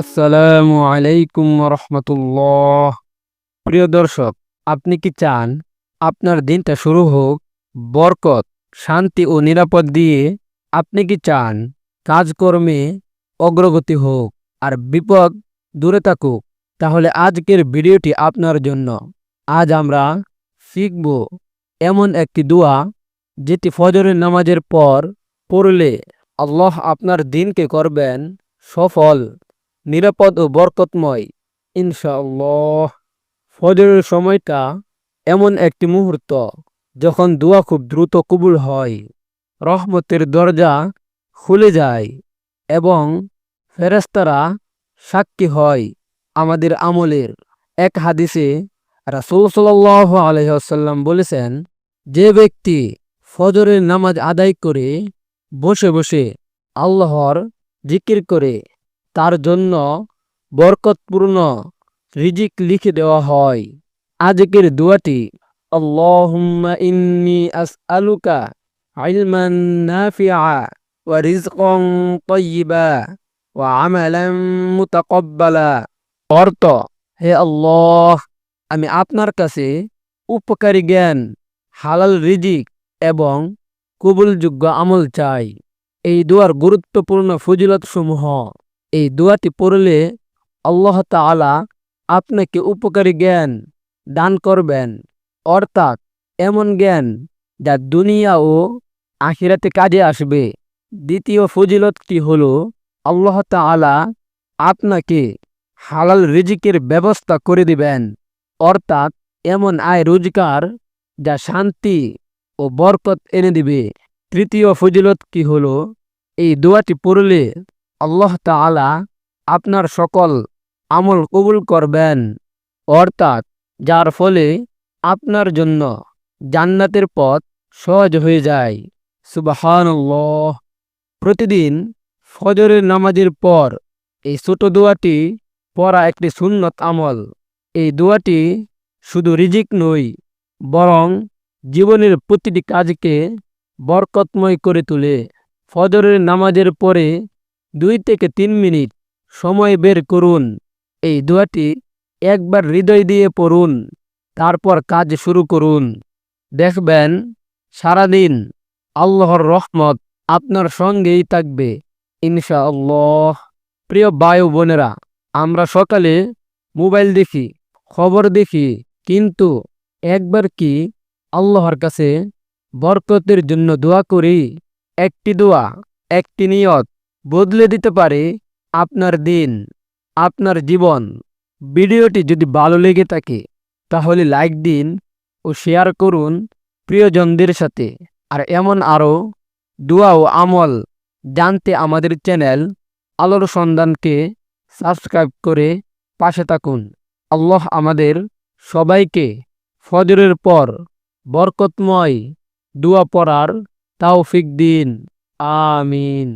আসসালামু আলাইকুম রহমতুল্লাহ। প্রিয় দর্শক, আপনি কি চান আপনার দিনটা শুরু হোক বরকত, শান্তি ও নিরাপদ দিয়ে? আপনি কি চান কাজকর্মে অগ্রগতি হোক আর বিপদ দূরে থাকুক? তাহলে আজকের ভিডিওটি আপনার জন্য। আজ আমরা শিখব এমন একটি দোয়া যেটি ফজরের নামাজের পর পড়লে আল্লাহ আপনার দিনকে করবেন সফল, নিরাপদ ও বরকতময় ইনশাআল্লাহ। ফজরের সময়টা এমন একটি মুহূর্ত যখন দোয়া খুব দ্রুত কবুল হয়, রহমতের দরজা খুলে যায় এবং ফেরেশতারা সাক্ষী হয় আমাদের আমলের। এক হাদিসে রাসূল সাল্লাল্লাহু আলাইহি ওয়াসাল্লাম বলেছেন, যে ব্যক্তি ফজরের নামাজ আদায় করে বসে বসে আল্লাহর জিকির করে তার জন্য বরকতপূর্ণ রিজিক লিখে দেওয়া হয়। আজকের দোয়াটি, আল্লাহুম্মা ইন্নী আসআলুকা ইলমান নাফিআ ওয়া রিজকান তাইয়্যিবা ওয়া আমালান মুতাকাব্বালা। অর্থ: হে আল্লাহ, আমি আপনার কাছে উপকারী জ্ঞান, হালাল রিজিক এবং কবুলযোগ্য আমল চাই। এই দোয়ার গুরুত্বপূর্ণ ফজিলত সমূহ: এই দোয়াটি পড়লে আল্লাহ তাআলা আপনাকে উপকারী জ্ঞান দান করবেন, অর্থাৎ এমন জ্ঞান যা দুনিয়া ও আখিরাতে কাজে আসবে। দ্বিতীয় ফজিলতটি হল, আল্লাহ তাআলা আপনাকে হালাল রিজিকের ব্যবস্থা করে দিবেন, অর্থাৎ এমন আয় রোজগার যা শান্তি ও বরকত এনে দিবে। তৃতীয় ফজিলতটি হল, এই দোয়াটি পড়লে আল্লাহ তাআলা আপনার সকল আমল কবুল করবেন, অর্থাৎ যার ফলে আপনার জন্য জান্নাতের পথ সহজ হয়ে যায়। সুবহানাল্লাহ। প্রতিদিন ফজরের নামাজের পর এই ছোট দোয়াটি পড়া একটি সুন্নত আমল। এই দোয়াটি শুধু রিজিক নয়, বরং জীবনের প্রতিটি কাজকে বরকতময় করে তোলে। ফজরের নামাজের পরে 2 থেকে 3 মিনিট সময় বের করুন, এই দোয়াটি একবার হৃদয় দিয়ে পড়ুন, তারপর কাজ শুরু করুন। দেখবেন সারাদিন আল্লাহর রহমত আপনার সঙ্গেই থাকবে ইনশাআল্লাহ। প্রিয় ভাই ও বোনেরা, আমরা সকালে মোবাইল দেখি, খবর দেখি, কিন্তু একবার কি আল্লাহর কাছে বরকতের জন্য দোয়া করি? একটি দোয়া, একটি নিয়ত বদলে দিতে পারে আপনার দিন, আপনার জীবন। ভিডিওটি যদি ভালো লেগে থাকে তাহলে লাইক দিন ও শেয়ার করুন প্রিয়জনদের সাথে। আর এমন আরও দোয়া ও আমল জানতে আমাদের চ্যানেল আলোর সন্ধানকে সাবস্ক্রাইব করে পাশে থাকুন। আল্লাহ আমাদের সবাইকে ফজরের পর বরকতময় দোয়া পড়ার তৌফিক দিন। আমিন।